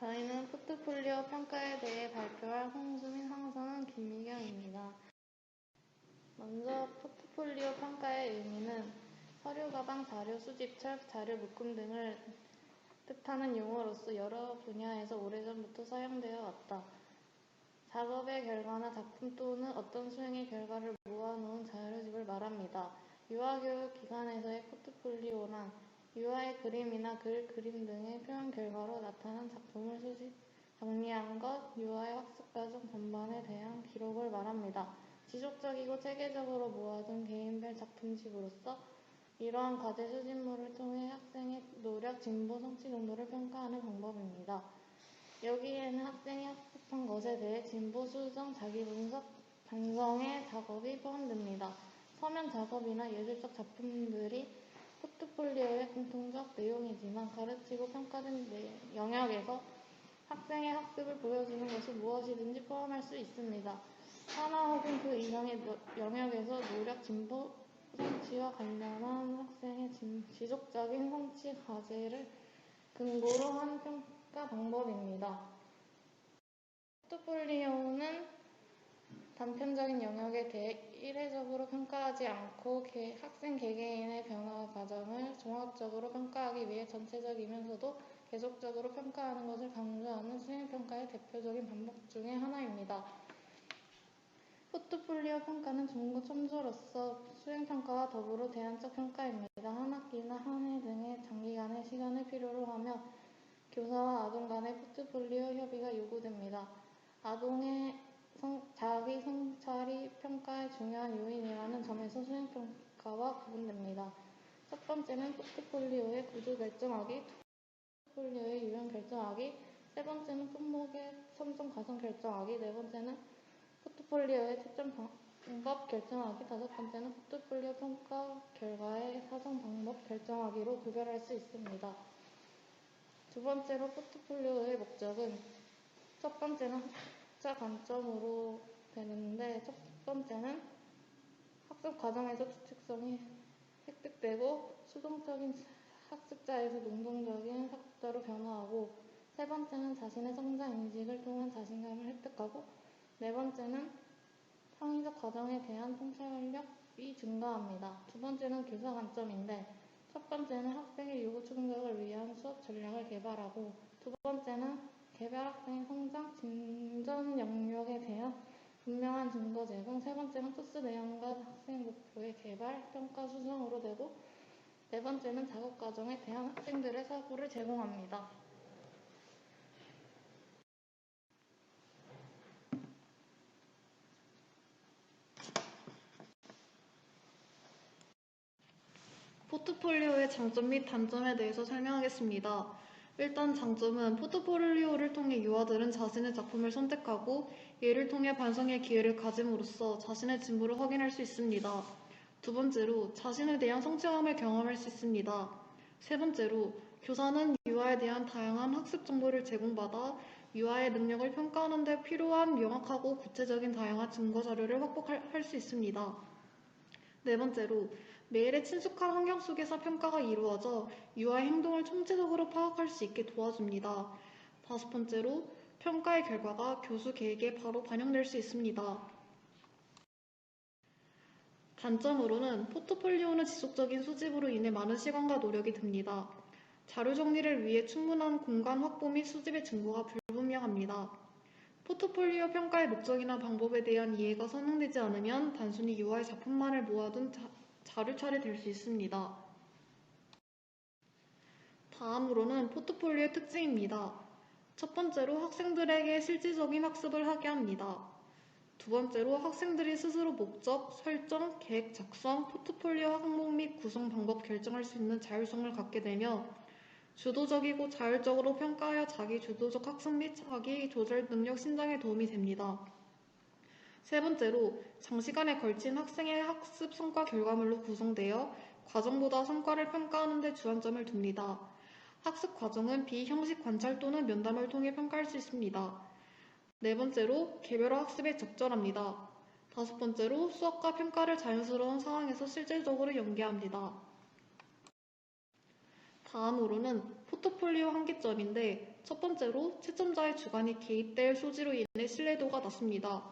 저희는 포트폴리오 평가에 대해 발표할 홍수민, 황선은, 김미경입니다. 먼저 포트폴리오 평가의 의미는 서류 가방, 자료 수집철, 자료 묶음 등을 뜻하는 용어로서 여러 분야에서 오래전부터 사용되어 왔다. 작업의 결과나 작품 또는 어떤 수행의 결과를 모아놓은 자료집을 말합니다. 유아교육 기관에서의 포트폴리오란 유아의 그림이나 글, 그림 등의 표현 결과로 나타난 작품을 수집, 정리한 것, 유아의 학습 과정 전반에 대한 기록을 말합니다. 지속적이고 체계적으로 모아둔 개인별 작품집으로서 이러한 과제 수집물을 통해 학생의 노력, 진보, 성취 정도를 평가하는 방법입니다. 여기에는 학생이 학습한 것에 대해 진보, 수정, 자기분석, 반성의 작업이 포함됩니다. 서면 작업이나 예술적 작품들이 포트폴리오의 공통적 내용이지만 가르치고 평가된 영역에서 학생의 학습을 보여주는 것이 무엇이든지 포함할 수 있습니다. 하나 혹은 그 이상의 영역에서 노력, 진보, 성취와 관련한 학생의 지속적인 성취 과제를 근거로 한 평가 방법입니다. 포트폴리오는 단편적인 영역에 대해 이례적으로 평가하지 않고 학생 개개인의 변화 과정을 종합적으로 평가하기 위해 전체적이면서도 계속적으로 평가하는 것을 강조하는 수행평가의 대표적인 방법 중의 하나입니다. 포트폴리오 평가는 중고 첨부로서 수행평가와 더불어 대안적 평가입니다. 한 학기나 한 해 등의 장기간의 시간을 필요로 하며 교사와 아동 간의 포트폴리오 협의가 요구됩니다. 아동의 자기 성찰이 평가의 중요한 요인이라는 점에서 수행평가와 구분됩니다. 첫 번째는 포트폴리오의 구조 결정하기, 포트폴리오의 유형 결정하기, 세 번째는 품목의 선정 과정 결정하기, 네 번째는 포트폴리오의 채점 방법 결정하기, 다섯 번째는 포트폴리오 평가 결과의 사정 방법 결정하기로 구별할 수 있습니다. 두 번째로 포트폴리오의 목적은 첫 번째는 학습자 관점으로 되는데 첫 번째는 학습 과정에서 주체성이 획득되고 수동적인 학습자에서 능동적인 학습자로 변화하고 세 번째는 자신의 성장 인식을 통한 자신감을 획득하고 네 번째는 창의적 과정에 대한 통찰력이 증가합니다. 두 번째는 교사 관점인데 첫 번째는 학생의 요구 충족을 위한 수업 전략을 개발하고 두 번째는 개별 학생의 성장, 진전 영역에 대한 분명한 증거 제공, 세 번째는 코스 내용과 학생 목표의 개발, 평가 수정으로 되고 네 번째는 작업 과정에 대한 학생들의 사고를 제공합니다. 포트폴리오의 장점 및 단점에 대해서 설명하겠습니다. 일단 장점은 포트폴리오를 통해 유아들은 자신의 작품을 선택하고 이를 통해 반성의 기회를 가짐으로써 자신의 진보를 확인할 수 있습니다. 두 번째로 자신에 대한 성취감을 경험할 수 있습니다. 세 번째로 교사는 유아에 대한 다양한 학습 정보를 제공받아 유아의 능력을 평가하는 데 필요한 명확하고 구체적인 다양한 증거 자료를 확보할 수 있습니다. 네 번째로 매일의 친숙한 환경 속에서 평가가 이루어져 유아의 행동을 총체적으로 파악할 수 있게 도와줍니다. 다섯 번째로 평가의 결과가 교수 계획에 바로 반영될 수 있습니다. 단점으로는 포트폴리오는 지속적인 수집으로 인해 많은 시간과 노력이 듭니다. 자료 정리를 위해 충분한 공간 확보 및 수집의 증거가 불분명합니다. 포트폴리오 평가의 목적이나 방법에 대한 이해가 설명되지 않으면 단순히 유아의 작품만을 모아둔 자료찰이 될 수 있습니다. 다음으로는 포트폴리오의 특징입니다. 첫 번째로 학생들에게 실질적인 학습을 하게 합니다. 두 번째로 학생들이 스스로 목적, 설정, 계획 작성, 포트폴리오 항목 및 구성 방법 결정할 수 있는 자율성을 갖게 되며 주도적이고 자율적으로 평가하여 자기 주도적 학습 및 자기 조절 능력 신장에 도움이 됩니다. 세 번째로 장시간에 걸친 학생의 학습 성과 결과물로 구성되어 과정보다 성과를 평가하는 데 주안점을 둡니다. 학습 과정은 비형식 관찰 또는 면담을 통해 평가할 수 있습니다. 네 번째로 개별화 학습에 적절합니다. 다섯 번째로 수업과 평가를 자연스러운 상황에서 실질적으로 연계합니다. 다음으로는 포트폴리오 한계점인데, 첫 번째로 채점자의 주관이 개입될 소지로 인해 신뢰도가 낮습니다.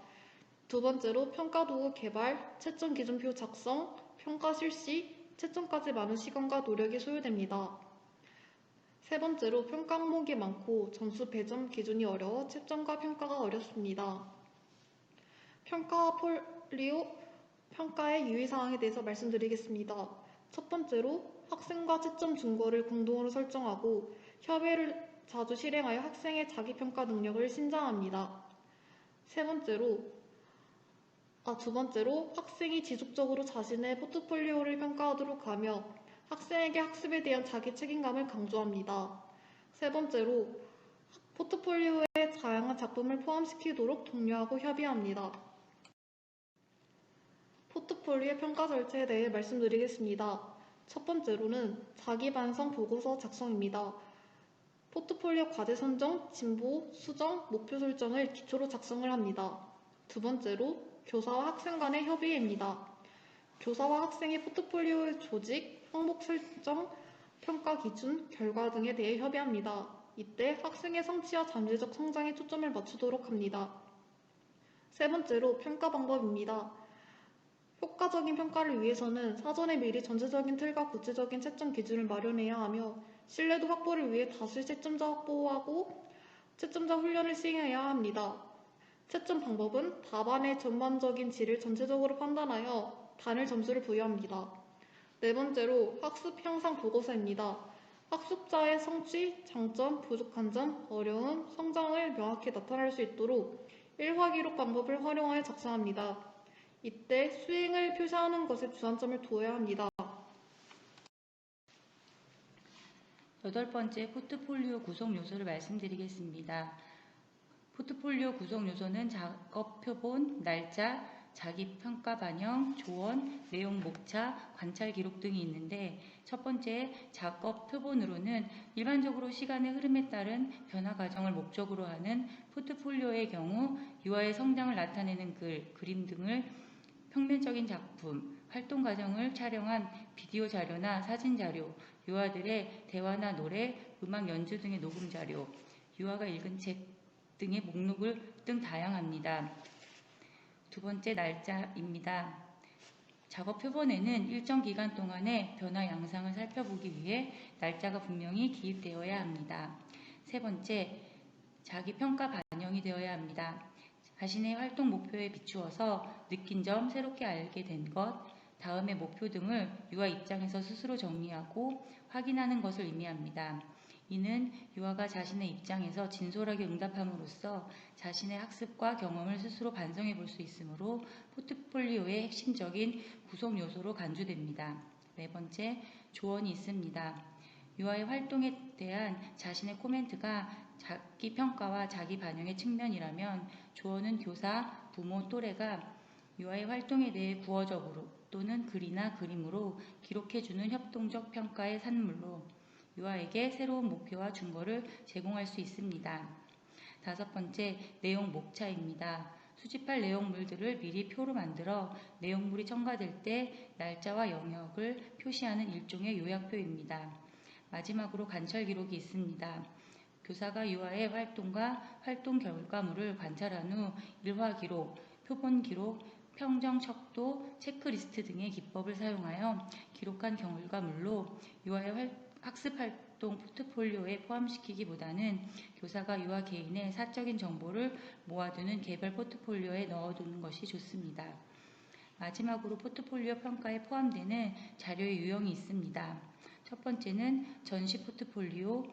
두 번째로 평가 도구 개발, 채점 기준표 작성, 평가 실시, 채점까지 많은 시간과 노력이 소요됩니다. 세 번째로 평가 항목이 많고 점수 배점 기준이 어려워 채점과 평가가 어렵습니다. 평가 폴리오 평가의 유의사항에 대해서 말씀드리겠습니다. 첫 번째로 학생과 채점 준거를 공동으로 설정하고 협의를 자주 실행하여 학생의 자기평가 능력을 신장합니다. 두 번째로 학생이 지속적으로 자신의 포트폴리오를 평가하도록 하며 학생에게 학습에 대한 자기 책임감을 강조합니다. 세 번째로 포트폴리오에 다양한 작품을 포함시키도록 독려하고 협의합니다. 포트폴리오 평가 절차에 대해 말씀드리겠습니다. 첫 번째로는 자기 반성 보고서 작성입니다. 포트폴리오 과제 선정, 진보, 수정, 목표 설정을 기초로 작성을 합니다. 두 번째로 교사와 학생 간의 협의입니다. 교사와 학생이 포트폴리오의 조직, 항목 설정, 평가 기준, 결과 등에 대해 협의합니다. 이때 학생의 성취와 잠재적 성장에 초점을 맞추도록 합니다. 세 번째로 평가 방법입니다. 효과적인 평가를 위해서는 사전에 미리 전체적인 틀과 구체적인 채점 기준을 마련해야 하며 신뢰도 확보를 위해 다수 채점자 확보하고 채점자 훈련을 시행해야 합니다. 채점 방법은 답안의 전반적인 질을 전체적으로 판단하여 단일 점수를 부여합니다. 네 번째로 학습 향상 보고서입니다. 학습자의 성취, 장점, 부족한 점, 어려움, 성장을 명확히 나타낼 수 있도록 일화 기록 방법을 활용하여 작성합니다. 이때 수행을 표시하는 것에 주안점을 두어야 합니다. 여덟 번째 포트폴리오 구성 요소를 말씀드리겠습니다. 포트폴리오 구성 요소는 작업 표본, 날짜, 자기 평가 반영, 조언, 내용 목차, 관찰 기록 등이 있는데, 첫 번째 작업 표본으로는 일반적으로 시간의 흐름에 따른 변화 과정을 목적으로 하는 포트폴리오의 경우 유아의 성장을 나타내는 글, 그림 등을 평면적인 작품, 활동 과정을 촬영한 비디오 자료나 사진 자료, 유아들의 대화나 노래, 음악 연주 등의 녹음 자료, 유아가 읽은 책 등의 목록을 등 다양합니다. 두 번째 날짜입니다. 작업 표본에는 일정 기간 동안의 변화 양상을 살펴보기 위해 날짜가 분명히 기입되어야 합니다. 세 번째, 자기 평가 반영이 되어야 합니다. 자신의 활동 목표에 비추어서 느낀 점, 새롭게 알게 된 것, 다음의 목표 등을 유아 입장에서 스스로 정리하고 확인하는 것을 의미합니다. 이는 유아가 자신의 입장에서 진솔하게 응답함으로써 자신의 학습과 경험을 스스로 반성해 볼 수 있으므로 포트폴리오의 핵심적인 구성 요소로 간주됩니다. 네 번째, 조언이 있습니다. 유아의 활동에 대한 자신의 코멘트가 자기 평가와 자기 반영의 측면이라면 조언은 교사, 부모, 또래가 유아의 활동에 대해 구어적으로 또는 글이나 그림으로 기록해주는 협동적 평가의 산물로 유아에게 새로운 목표와 준거를 제공할 수 있습니다. 다섯 번째, 내용 목차입니다. 수집할 내용물들을 미리 표로 만들어 내용물이 첨가될 때 날짜와 영역을 표시하는 일종의 요약표입니다. 마지막으로 관찰 기록이 있습니다. 교사가 유아의 활동과 활동 결과물을 관찰한 후 일화 기록, 표본 기록, 평정 척도, 체크리스트 등의 기법을 사용하여 기록한 결과물로 유아의 학습 활동 포트폴리오에 포함시키기보다는 교사가 유아 개인의 사적인 정보를 모아두는 개별 포트폴리오에 넣어두는 것이 좋습니다. 마지막으로 포트폴리오 평가에 포함되는 자료의 유형이 있습니다. 첫 번째는 전시 포트폴리오가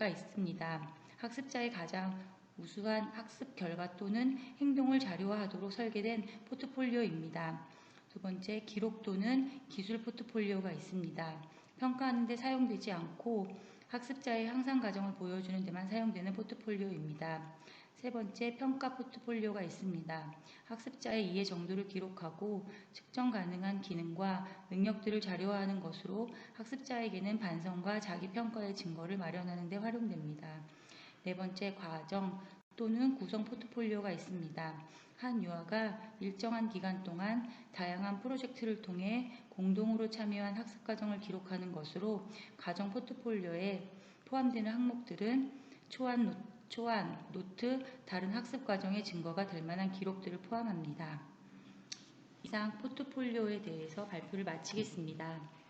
있습니다. 학습자의 가장 우수한 학습 결과 또는 행동을 자료화하도록 설계된 포트폴리오입니다. 두 번째, 기록 또는 기술 포트폴리오가 있습니다. 평가하는 데 사용되지 않고 학습자의 향상 과정을 보여주는 데만 사용되는 포트폴리오입니다. 세 번째, 평가 포트폴리오가 있습니다. 학습자의 이해 정도를 기록하고 측정 가능한 기능과 능력들을 자료화하는 것으로 학습자에게는 반성과 자기 평가의 증거를 마련하는 데 활용됩니다. 네 번째, 과정 또는 구성 포트폴리오가 있습니다. 한 유아가 일정한 기간 동안 다양한 프로젝트를 통해 공동으로 참여한 학습과정을 기록하는 것으로 과정 포트폴리오에 포함되는 항목들은 초안, 노트, 다른 학습과정의 증거가 될 만한 기록들을 포함합니다. 이상 포트폴리오에 대해서 발표를 마치겠습니다.